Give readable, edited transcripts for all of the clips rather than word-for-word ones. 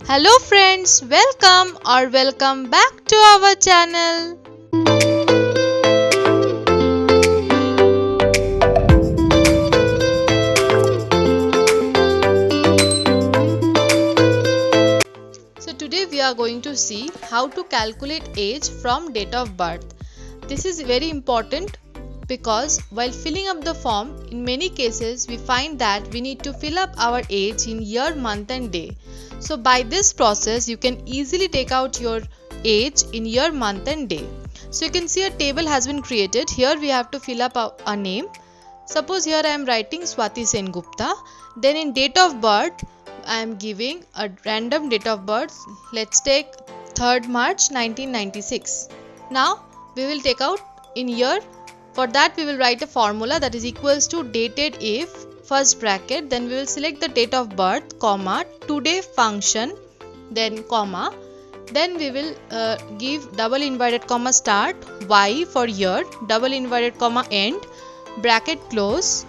Hello friends, welcome back to our channel. So today we are going to see how to calculate age from date of birth. This is very important because while filling up the form, in many cases we find that we need to fill up our age in year, month and day. So by this process you can easily take out your age in year, month and day. So you can see a table has been created. Here we have to fill up a name. Suppose here I am writing Swati Sengupta. Then in date of birth I am giving a random date of birth. Let's take 3rd March 1996. Now we will take out in year. For that we will write a formula, that is equals to Datedif, first bracket, then we will select the date of birth, comma, today function, then comma, then we will give double inverted comma start, y for year, double inverted comma end, bracket close,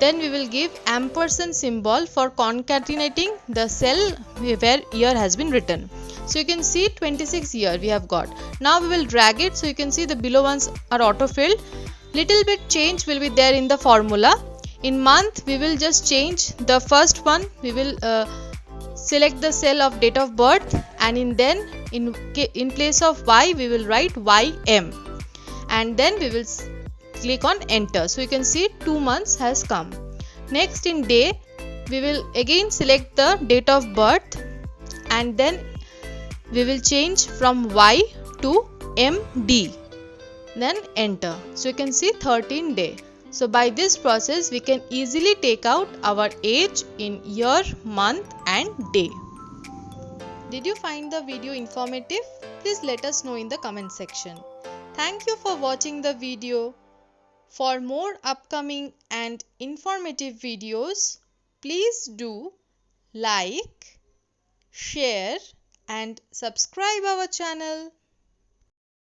then we will give ampersand symbol for concatenating the cell where year has been written. So you can see 26 year we have got. Now we will drag it, so you can see the below ones are auto filled. Little bit change will be there in the formula. In month we will just change the first one. We will select the cell of date of birth, and in place of y we will write ym, and then we will click on enter. So you can see 2 months has come. Next in day we will again select the date of birth, and then we will change from y to md, then enter. So you can see 13 day. So by this process we can easily take out our age in year, month and day. Did you find the video informative? Please let us know in the comment section. Thank you for watching the video. For more upcoming and informative videos, please do like, share and subscribe our channel.